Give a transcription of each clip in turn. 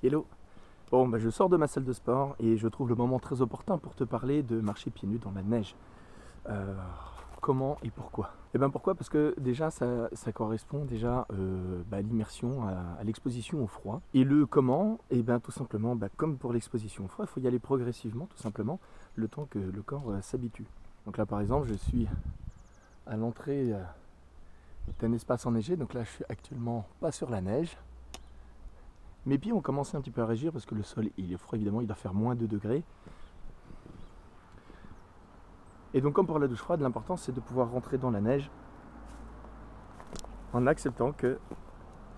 Hello. Bon, je sors de ma salle de sport et je trouve le moment très opportun pour te parler de marcher pieds nus dans la neige. Euh, Comment et pourquoi? Eh bien pourquoi? Parce que déjà ça correspond déjà à l'immersion, à l'exposition au froid. Et le comment? Eh bien tout simplement, comme pour l'exposition au froid, il faut y aller progressivement, tout simplement, le temps que le corps s'habitue. Donc là par exemple, je suis à l'entrée d'un espace enneigé, donc là je suis actuellement pas sur la neige. Mes pieds ont commencé un petit peu à régir parce que le sol il est froid, évidemment, il doit faire moins 2 degrés. Et donc comme pour la douche froide, l'important c'est de pouvoir rentrer dans la neige en acceptant que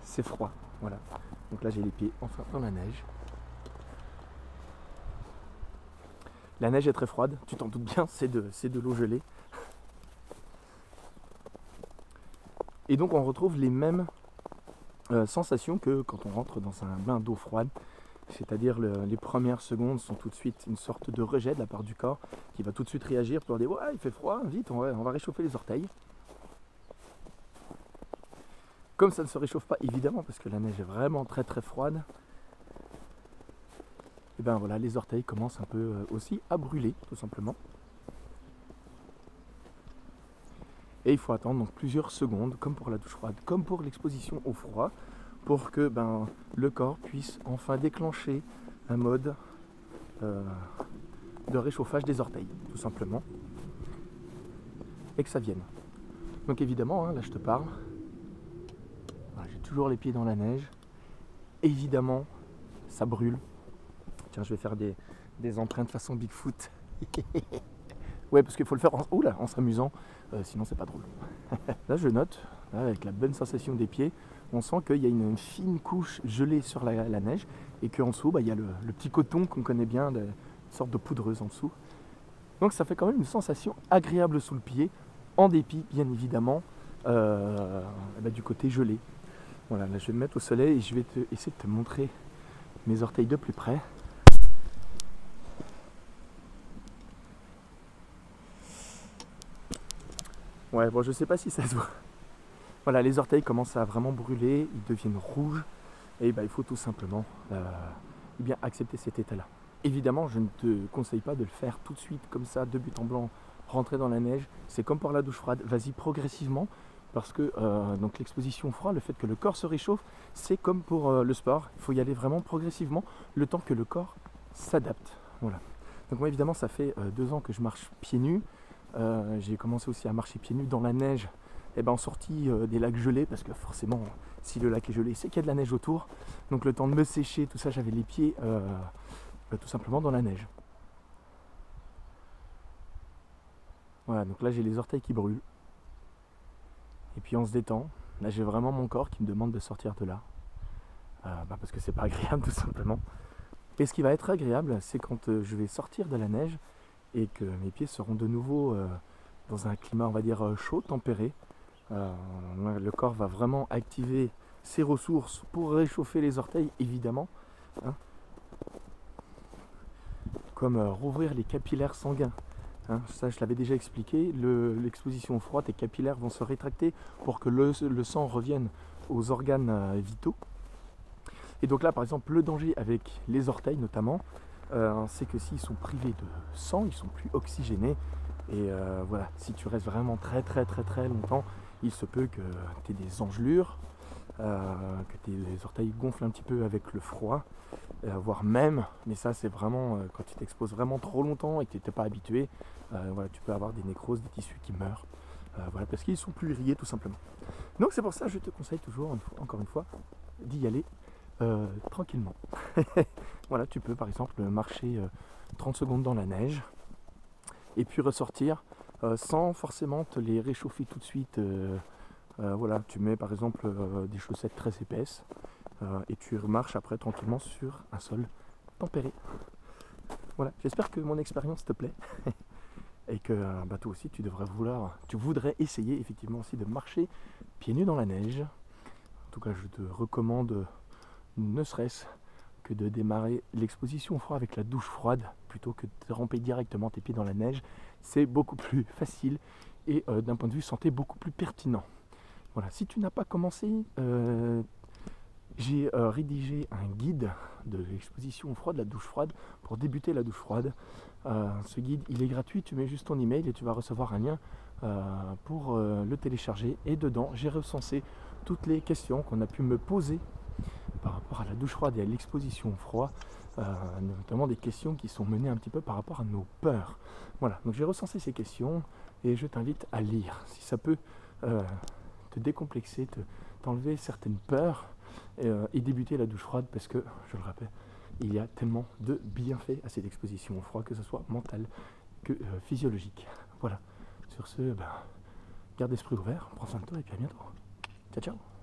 c'est froid. Voilà. Donc là j'ai les pieds enfin dans la neige. La neige est très froide, tu t'en doutes bien, c'est de l'eau gelée. Et donc on retrouve les mêmes sensations que quand on rentre dans un bain d'eau froide. C'est-à-dire les premières secondes sont tout de suite une sorte de rejet de la part du corps qui va tout de suite réagir pour dire ouais il fait froid, vite on va réchauffer les orteils. Comme ça ne se réchauffe pas évidemment parce que la neige est vraiment très très froide, et ben voilà, les orteils commencent un peu aussi à brûler tout simplement. Et il faut attendre donc plusieurs secondes, comme pour la douche froide, comme pour l'exposition au froid, pour que le corps puisse enfin déclencher un mode de réchauffage des orteils, tout simplement, et que ça vienne. Donc évidemment, là je te parle, j'ai toujours les pieds dans la neige, évidemment ça brûle. Tiens, je vais faire des empreintes façon Bigfoot. Ouais, parce qu'il faut le faire en s'amusant, sinon c'est pas drôle. Là je note, là, avec la bonne sensation des pieds, on sent qu'il y a une fine couche gelée sur la neige et qu'en dessous il y a le petit coton qu'on connaît bien, une sorte de poudreuse en dessous. Donc ça fait quand même une sensation agréable sous le pied, en dépit bien évidemment du côté gelé. Voilà, là je vais me mettre au soleil et je vais essayer de te montrer mes orteils de plus près. Ouais, bon, je sais pas si ça se voit. Voilà, les orteils commencent à vraiment brûler, ils deviennent rouges, et il faut tout simplement accepter cet état-là. Évidemment, je ne te conseille pas de le faire tout de suite, comme ça, de but en blanc, rentrer dans la neige. C'est comme pour la douche froide, vas-y progressivement, parce que donc l'exposition au froid, le fait que le corps se réchauffe, c'est comme pour le sport, il faut y aller vraiment progressivement, le temps que le corps s'adapte. Voilà. Donc moi, évidemment, ça fait 2 ans que je marche pieds nus. J'ai commencé aussi à marcher pieds nus dans la neige en sortie des lacs gelés, parce que forcément si le lac est gelé c'est qu'il y a de la neige autour, donc le temps de me sécher, tout ça, j'avais les pieds tout simplement dans la neige. Voilà, donc là j'ai les orteils qui brûlent et puis on se détend. Là j'ai vraiment mon corps qui me demande de sortir de là, parce que c'est pas agréable tout simplement. Et ce qui va être agréable, c'est quand je vais sortir de la neige et que mes pieds seront de nouveau dans un climat, on va dire, chaud, tempéré. Le corps va vraiment activer ses ressources pour réchauffer les orteils, évidemment, hein, comme rouvrir les capillaires sanguins. Hein, ça, je l'avais déjà expliqué. L'exposition au froid, tes capillaires vont se rétracter pour que le sang revienne aux organes vitaux. Et donc là, par exemple, le danger avec les orteils notamment, c'est que s'ils sont privés de sang, ils sont plus oxygénés. Et voilà, si tu restes vraiment très très très très longtemps, il se peut que tu aies des engelures, que tes orteils gonflent un petit peu avec le froid, voire même, mais ça c'est vraiment quand tu t'exposes vraiment trop longtemps et que tu n'étais pas habitué, voilà, tu peux avoir des nécroses, des tissus qui meurent, voilà, parce qu'ils sont plus irrigués tout simplement. Donc c'est pour ça que je te conseille toujours, encore une fois, d'y aller tranquillement. Voilà, tu peux par exemple marcher 30 secondes dans la neige et puis ressortir sans forcément te les réchauffer tout de suite. Voilà, tu mets par exemple des chaussettes très épaisses et tu marches après tranquillement sur un sol tempéré. Voilà, j'espère que mon expérience te plaît et que toi aussi tu voudrais essayer effectivement aussi de marcher pieds nus dans la neige. En tout cas, je te recommande ne serait-ce que de démarrer l'exposition au froid avec la douche froide plutôt que de ramper directement tes pieds dans la neige. C'est beaucoup plus facile et d'un point de vue santé beaucoup plus pertinent. Voilà, si tu n'as pas commencé, J'ai rédigé un guide de l'exposition au froid, de la douche froide, pour débuter la douche froide. Ce guide, il est gratuit, tu mets juste ton email et tu vas recevoir un lien pour le télécharger. Et dedans, j'ai recensé toutes les questions qu'on a pu me poser par rapport à la douche froide et à l'exposition au froid, notamment des questions qui sont menées un petit peu par rapport à nos peurs. Voilà, donc j'ai recensé ces questions et je t'invite à lire. Si ça peut te décomplexer, t'enlever certaines peurs et débuter la douche froide, parce que, je le rappelle, il y a tellement de bienfaits à cette exposition au froid, que ce soit mental que physiologique. Voilà, sur ce, garde l'esprit ouvert, prends soin de toi et puis à bientôt. Ciao ciao.